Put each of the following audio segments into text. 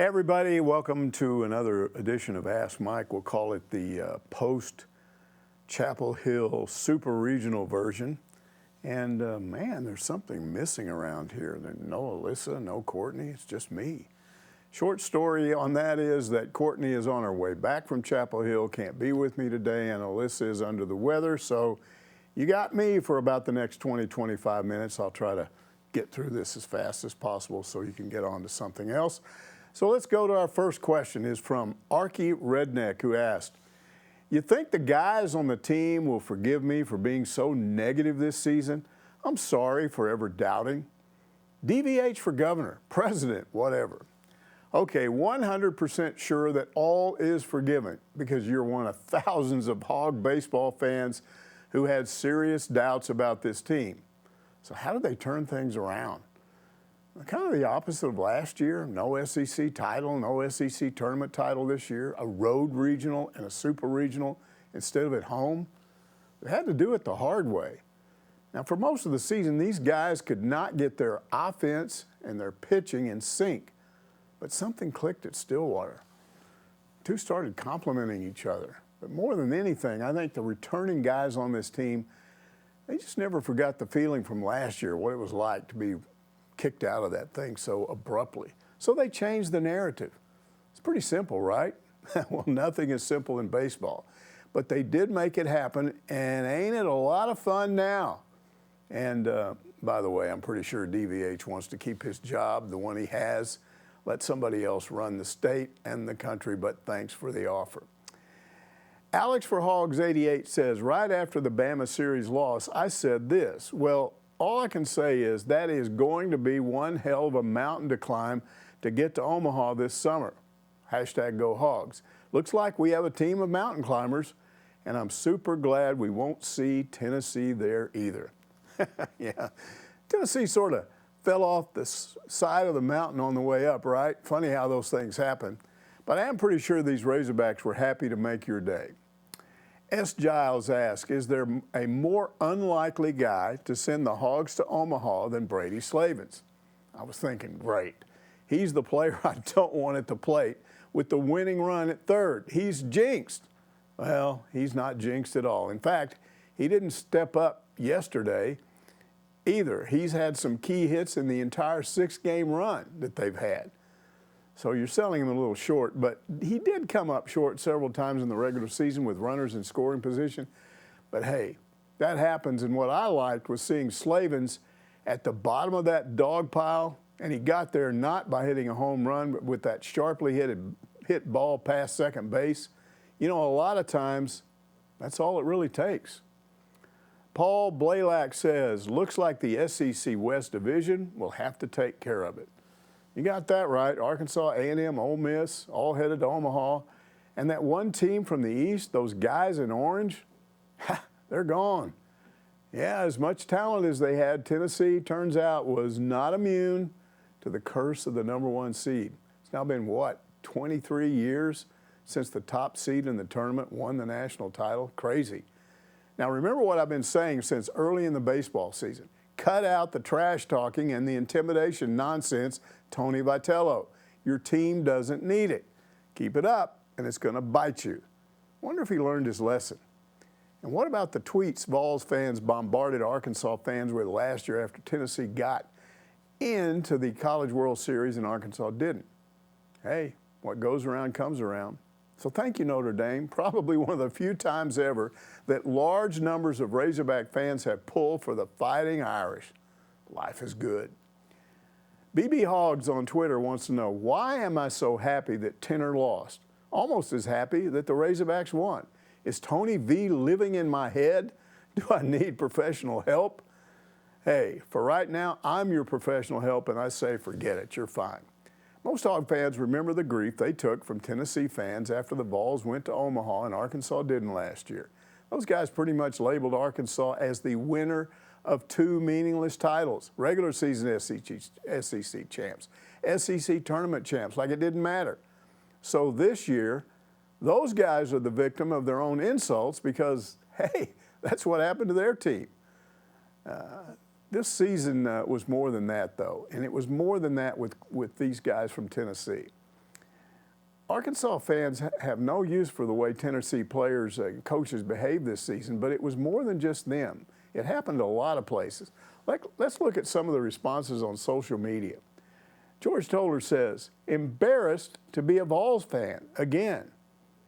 Hey everybody, welcome to another edition of Ask Mike. We'll call it the post-Chapel Hill super regional version. And man, there's something missing around here. There's no Alyssa, no Courtney, it's just me. Short story on that is that Courtney is on her way back from Chapel Hill, can't be with me today, and Alyssa is under the weather. So you got me for about the next 20-25 minutes. I'll try to get through this as fast as possible so you can get on to something else. So let's go to our first question. Is from Arky Redneck, who asked, you think the guys on the team will forgive me for being so negative this season? I'm sorry for ever doubting. DVH for governor, president, whatever. Okay, 100% sure that all is forgiven because you're one of thousands of Hog baseball fans who had serious doubts about this team. So how did they turn things around? Kind of the opposite of last year. No SEC title, no SEC tournament title this year, a road regional and a super regional instead of at home. They had to do it the hard way. Now, for most of the season, these guys could not get their offense and their pitching in sync, but something clicked at Stillwater. Two started complimenting each other. But more than anything, I think the returning guys on this team, they just never forgot the feeling from last year, what it was like to be kicked out of that thing so abruptly. So they changed the narrative. It's pretty simple, right? Well, nothing is simple in baseball. But they did make it happen, and ain't it a lot of fun now? And by the way, I'm pretty sure DVH wants to keep his job, the one he has, let somebody else run the state and the country, but thanks for the offer. Alex for Hogs 88 says, right after the Bama series loss, I said this, well, all I can say is that is going to be one hell of a mountain to climb to get to Omaha this summer. Hashtag go Hogs. Looks like we have a team of mountain climbers, and I'm super glad we won't see Tennessee there either. Yeah, Tennessee sort of fell off the side of the mountain on the way up, right? Funny how those things happen. But I am pretty sure these Razorbacks were happy to make your day. S. Giles asks, is there a more unlikely guy to send the Hogs to Omaha than Brady Slavins? I was thinking, great. He's the player I don't want at the plate with the winning run at third. He's jinxed. Well, he's not jinxed at all. In fact, he didn't step up yesterday either. He's had some key hits in the entire 6-game run that they've had. So you're selling him a little short, but he did come up short several times in the regular season with runners in scoring position. But hey, that happens, and what I liked was seeing Slavins at the bottom of that dog pile, and he got there not by hitting a home run, but with that sharply hit ball past second base. You know, a lot of times, that's all it really takes. Paul Blaylock says, looks like the SEC West Division will have to take care of it. You got that right. Arkansas, A&M, Ole Miss, all headed to Omaha. And that one team from the East, those guys in orange, they're gone. Yeah, as much talent as they had, Tennessee, turns out, was not immune to the curse of the #1 seed. It's now been, what, 23 years since the top seed in the tournament won the national title? Crazy. Now, remember what I've been saying since early in the baseball season. Cut out the trash talking and the intimidation nonsense, Tony Vitello. Your team doesn't need it. Keep it up, and it's going to bite you. Wonder if he learned his lesson. And what about the tweets Vols fans bombarded Arkansas fans with last year after Tennessee got into the College World Series and Arkansas didn't? Hey, what goes around comes around. So thank you, Notre Dame. Probably one of the few times ever that large numbers of Razorback fans have pulled for the Fighting Irish. Life is good. BB Hogs on Twitter wants to know, why am I so happy that Tenor lost? Almost as happy that the Razorbacks won. Is Tony V living in my head? Do I need professional help? Hey, for right now, I'm your professional help, and I say forget it. You're fine. Most Hog fans remember the grief they took from Tennessee fans after the Vols went to Omaha and Arkansas didn't last year. Those guys pretty much labeled Arkansas as the winner of 2 meaningless titles, regular season SEC champs, SEC tournament champs, like it didn't matter. So this year, those guys are the victim of their own insults because, hey, that's what happened to their team. This season was more than that, though, and it was more than that with these guys from Tennessee. Arkansas fans have no use for the way Tennessee players and coaches behaved this season, but it was more than just them. It happened to a lot of places. Let's look at some of the responses on social media. George Toller says, embarrassed to be a Vols fan again.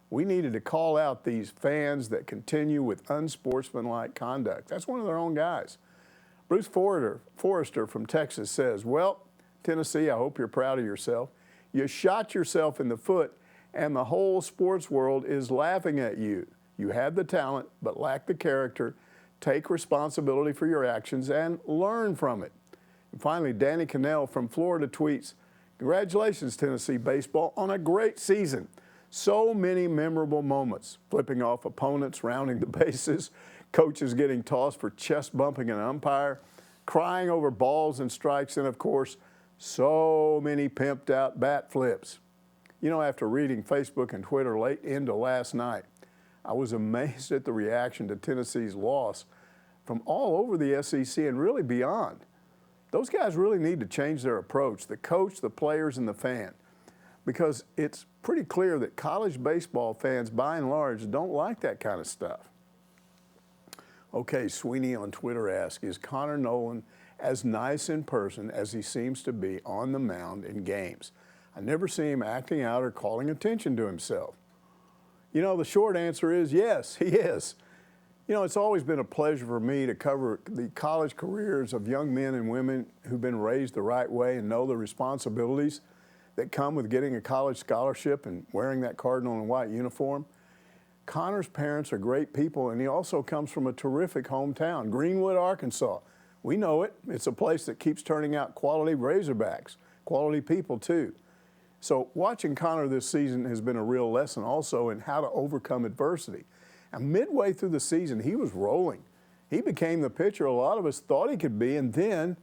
We needed to call out these fans that continue with unsportsmanlike conduct. That's one of their own guys. Bruce Forrester from Texas says, well, Tennessee, I hope you're proud of yourself. You shot yourself in the foot, and the whole sports world is laughing at you. You had the talent, but lack the character. Take responsibility for your actions and learn from it. And finally, Danny Cannell from Florida tweets, congratulations, Tennessee baseball, on a great season. So many memorable moments, flipping off opponents, rounding the bases, coaches getting tossed for chest bumping an umpire, crying over balls and strikes, and of course, so many pimped out bat flips. You know, after reading Facebook and Twitter late into last night, I was amazed at the reaction to Tennessee's loss from all over the SEC and really beyond. Those guys really need to change their approach, the coach, the players, and the fan, because it's pretty clear that college baseball fans, by and large, don't like that kind of stuff. Okay, Sweeney on Twitter asks, is Connor Nolan as nice in person as he seems to be on the mound in games? I never see him acting out or calling attention to himself. You know, the short answer is yes, he is. You know, it's always been a pleasure for me to cover the college careers of young men and women who've been raised the right way and know the responsibilities that come with getting a college scholarship and wearing that cardinal and white uniform. Connor's parents are great people, and he also comes from a terrific hometown, Greenwood, Arkansas. We know it. It's a place that keeps turning out quality Razorbacks, quality people too. So watching Connor this season has been a real lesson also in how to overcome adversity. And midway through the season, he was rolling. He became the pitcher a lot of us thought he could be, and then,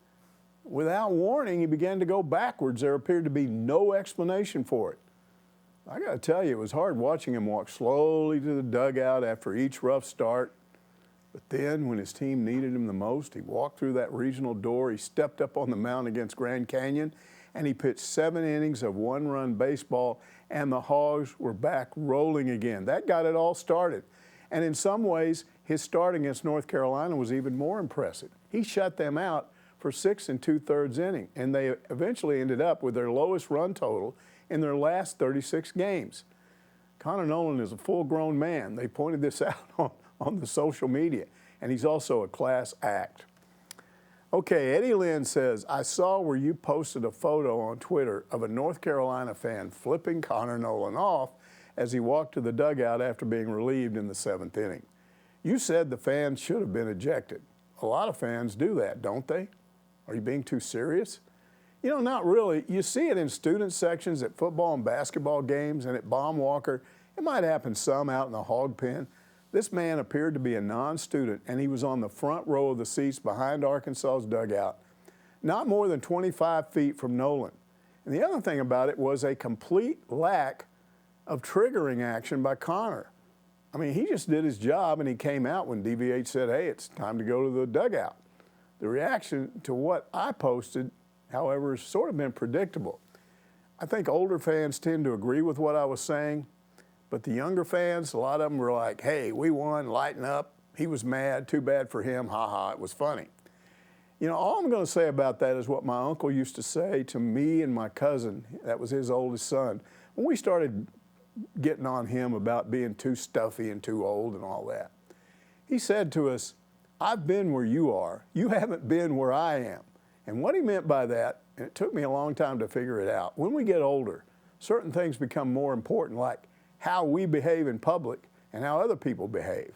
without warning, he began to go backwards. There appeared to be no explanation for it. I got to tell you, it was hard watching him walk slowly to the dugout after each rough start. But then, when his team needed him the most, he walked through that regional door, he stepped up on the mound against Grand Canyon, and he pitched 7 innings of one-run baseball, and the Hogs were back rolling again. That got it all started. And in some ways, his start against North Carolina was even more impressive. He shut them out for 6 2/3 innings, and they eventually ended up with their lowest run total in their last 36 games. Connor Nolan is a full-grown man. They pointed this out on the social media, and he's also a class act. Okay, Eddie Lynn says, I saw where you posted a photo on Twitter of a North Carolina fan flipping Connor Nolan off as he walked to the dugout after being relieved in the 7th inning. You said the fans should have been ejected. A lot of fans do that, don't they? Are you being too serious? You know, not really. You see it in student sections at football and basketball games and at Baum Walker. It might happen some out in the hog pen. This man appeared to be a non-student, and he was on the front row of the seats behind Arkansas's dugout, not more than 25 feet from Nolan. And the other thing about it was a complete lack of triggering action by Connor. I mean, he just did his job, and he came out when DVH said, hey, it's time to go to the dugout. The reaction to what I posted, however, has sort of been predictable. I think older fans tend to agree with what I was saying, but the younger fans, a lot of them were like, hey, we won, lighten up. He was mad, too bad for him, ha-ha, it was funny. You know, all I'm going to say about that is what my uncle used to say to me and my cousin, that was his oldest son, when we started getting on him about being too stuffy and too old and all that. He said to us, I've been where you are. You haven't been where I am. And what he meant by that, and it took me a long time to figure it out, when we get older, certain things become more important, like how we behave in public and how other people behave.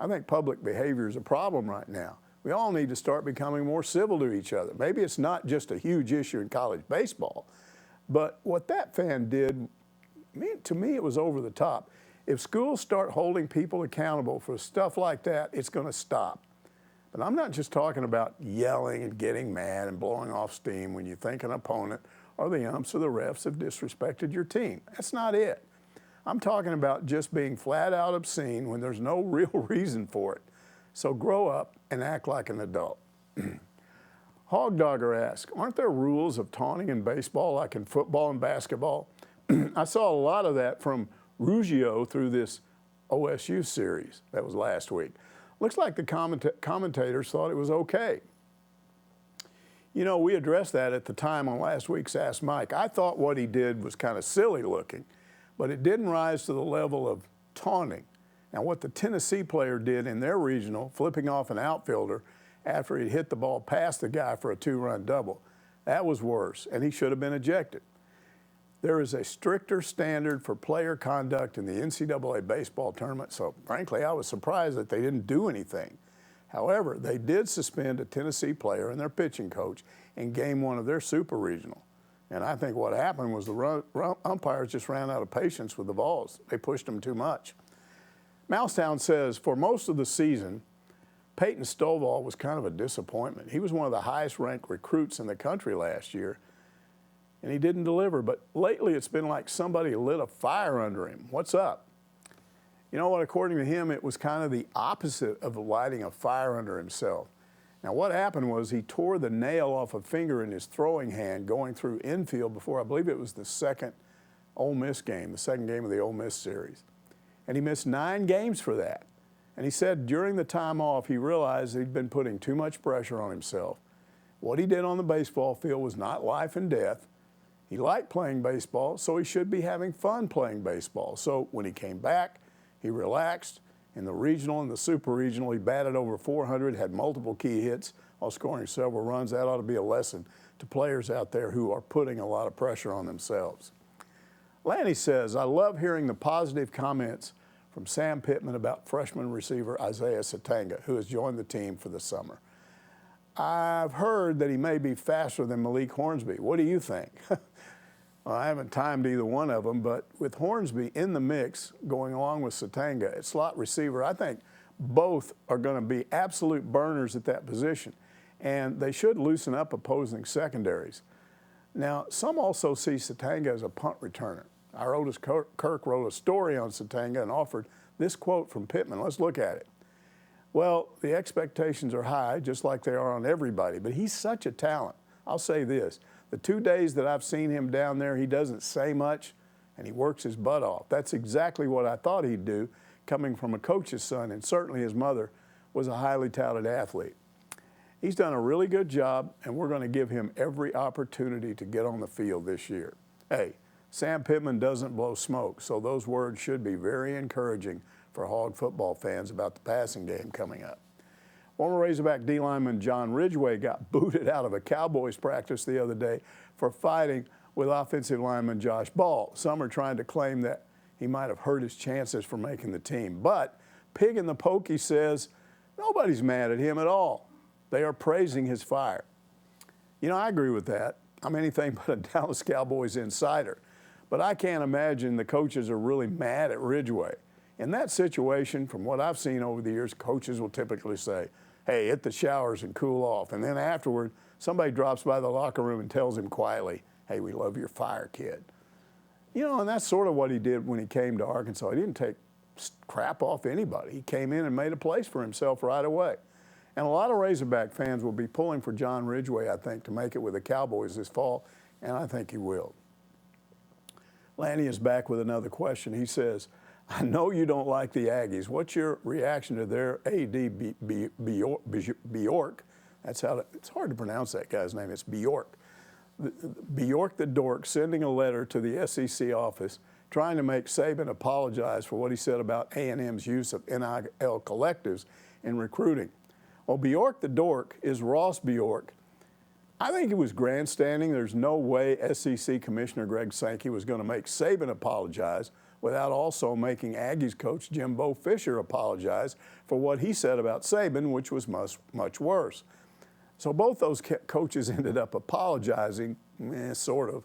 I think public behavior is a problem right now. We all need to start becoming more civil to each other. Maybe it's not just a huge issue in college baseball, but what that fan did, to me, it was over the top. If schools start holding people accountable for stuff like that, it's going to stop. But I'm not just talking about yelling and getting mad and blowing off steam when you think an opponent or the umps or the refs have disrespected your team. That's not it. I'm talking about just being flat out obscene when there's no real reason for it. So grow up and act like an adult. Hog Dogger asks, aren't there rules of taunting in baseball like in football and basketball? I saw a lot of that from Ruggiero through this OSU series that was last week. Looks like the commentators thought it was okay. You know, we addressed that at the time on last week's Ask Mike. I thought what he did was kind of silly looking, but it didn't rise to the level of taunting. Now, what the Tennessee player did in their regional, flipping off an outfielder after he hit the ball past the guy for a 2-run double, that was worse, and he should have been ejected. There is a stricter standard for player conduct in the NCAA baseball tournament, so frankly, I was surprised that they didn't do anything. However, they did suspend a Tennessee player and their pitching coach in game 1 of their super regional. And I think what happened was the umpires just ran out of patience with the balls. They pushed them too much. Mousetown says, for most of the season, Peyton Stovall was kind of a disappointment. He was one of the highest ranked recruits in the country last year, and he didn't deliver. But lately it's been like somebody lit a fire under him. What's up? You know what, according to him, it was kind of the opposite of lighting a fire under himself. Now, what happened was he tore the nail off a finger in his throwing hand going through infield before, I believe it was the second Ole Miss game, the second game of the Ole Miss series. And he missed 9 games for that. And he said during the time off, he realized he'd been putting too much pressure on himself. What he did on the baseball field was not life and death. He liked playing baseball, so he should be having fun playing baseball. So when he came back, he relaxed. In the regional and the super regional, he batted over 400, had multiple key hits while scoring several runs. That ought to be a lesson to players out there who are putting a lot of pressure on themselves. Lanny says, I love hearing the positive comments from Sam Pittman about freshman receiver Isaiah Satanga, who has joined the team for the summer. I've heard that he may be faster than Malik Hornsby. What do you think? Well, I haven't timed either one of them, but with Hornsby in the mix going along with Satanga at slot receiver, I think both are going to be absolute burners at that position, and they should loosen up opposing secondaries. Now, some also see Satanga as a punt returner. Our Otis Kirk wrote a story on Satanga and offered this quote from Pittman. Let's look at it. Well, the expectations are high, just like they are on everybody, but he's such a talent. I'll say this. The 2 days that I've seen him down there, he doesn't say much, and he works his butt off. That's exactly what I thought he'd do, coming from a coach's son, and certainly his mother was a highly touted athlete. He's done a really good job, and we're going to give him every opportunity to get on the field this year. Hey, Sam Pittman doesn't blow smoke, so those words should be very encouraging for Hog football fans about the passing game coming up. Former Razorback D lineman John Ridgeway got booted out of a Cowboys practice the other day for fighting with offensive lineman Josh Ball. Some are trying to claim that he might have hurt his chances for making the team. But Pig in the Pokey says nobody's mad at him at all. They are praising his fire. You know, I agree with that. I'm anything but a Dallas Cowboys insider. But I can't imagine the coaches are really mad at Ridgeway. In that situation, from what I've seen over the years, coaches will typically say, hey, hit the showers and cool off. And then afterward, somebody drops by the locker room and tells him quietly, hey, we love your fire, kid. You know, and that's sort of what he did when he came to Arkansas. He didn't take crap off anybody. He came in and made a place for himself right away. And a lot of Razorback fans will be pulling for John Ridgeway, I think, to make it with the Cowboys this fall, and I think he will. Lanny is back with another question. He says, I know you don't like the Aggies. What's your reaction to their AD Bjork? That's how it's hard to pronounce that guy's name. It's Bjork. Bjork the dork sending a letter to the SEC office trying to make Saban apologize for what he said about A&M's use of NIL collectives in recruiting. Well, Bjork the dork is Ross Bjork. I think it was grandstanding. There's no way SEC Commissioner Greg Sankey was going to make Saban apologize without also making Aggies coach Jimbo Fisher apologize for what he said about Saban, which was much worse. So both those coaches ended up apologizing, sort of,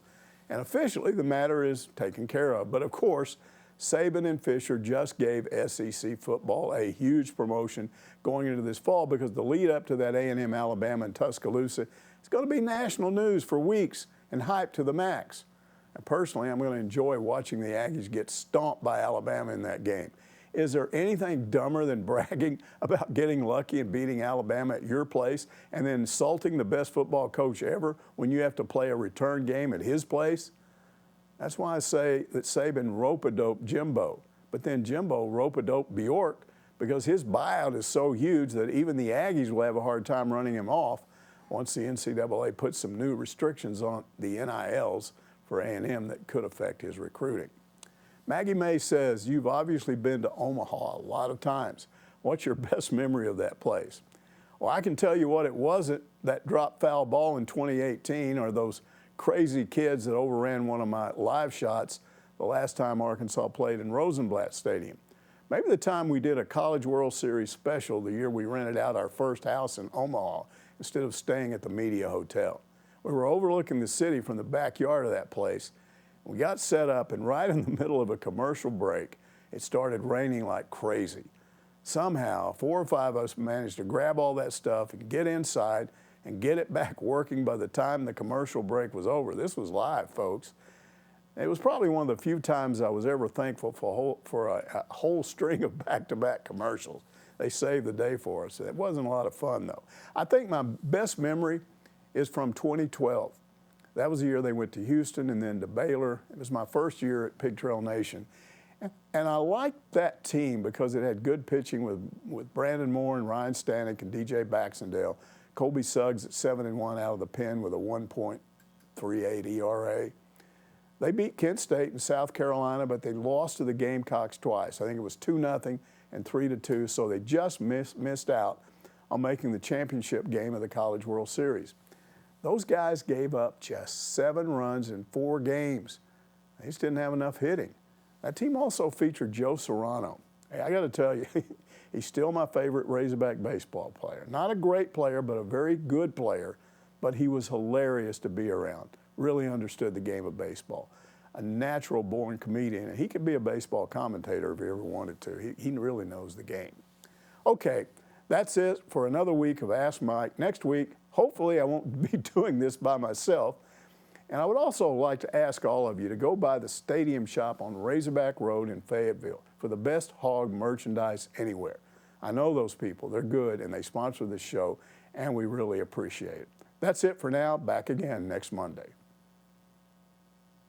and officially the matter is taken care of. But of course, Saban and Fisher just gave SEC football a huge promotion going into this fall because the lead up to that A&M Alabama and Tuscaloosa is going to be national news for weeks and hype to the max. And personally, I'm going to enjoy watching the Aggies get stomped by Alabama in that game. Is there anything dumber than bragging about getting lucky and beating Alabama at your place and then insulting the best football coach ever when you have to play a return game at his place? That's why I say that Saban rope-a-dope Jimbo, but then Jimbo rope-a-dope Bjork because his buyout is so huge that even the Aggies will have a hard time running him off once the NCAA puts some new restrictions on the NILs for A&M that could affect his recruiting. Maggie May says, you've obviously been to Omaha a lot of times. What's your best memory of that place? Well, I can tell you what it wasn't, that drop foul ball in 2018 or those crazy kids that overran one of my live shots the last time Arkansas played in Rosenblatt Stadium. Maybe the time we did a College World Series special the year we rented out our first house in Omaha instead of staying at the Media Hotel. We were overlooking the city from the backyard of that place. We got set up, and right in the middle of a commercial break, it started raining like crazy. Somehow, 4 or 5 of us managed to grab all that stuff and get inside and get it back working by the time the commercial break was over. This was live, folks. It was probably one of the few times I was ever thankful for a whole string of back-to-back commercials. They saved the day for us. It wasn't a lot of fun, though. I think my best memory is from 2012. That was the year they went to Houston and then to Baylor. It was my first year at Pig Trail Nation. And I liked that team because it had good pitching with Brandon Moore and Ryan Stanek and DJ Baxendale. Colby Suggs at 7-1 out of the pen with a 1.38 ERA. They beat Kent State and South Carolina, but they lost to the Gamecocks twice. I think it was 2-0 and 3-2, so they just missed out on making the championship game of the College World Series. Those guys gave up just 7 runs in 4 games. They just didn't have enough hitting. That team also featured Joe Serrano. Hey, I got to tell you, he's still my favorite Razorback baseball player. Not a great player, but a very good player, but he was hilarious to be around. Really understood the game of baseball. A natural-born comedian, and he could be a baseball commentator if he ever wanted to. He really knows the game. Okay, that's it for another week of Ask Mike. Next week, hopefully I won't be doing this by myself. And I would also like to ask all of you to go by the Stadium Shop on Razorback Road in Fayetteville for the best hog merchandise anywhere. I know those people. They're good, and they sponsor this show, and we really appreciate it. That's it for now. Back again next Monday.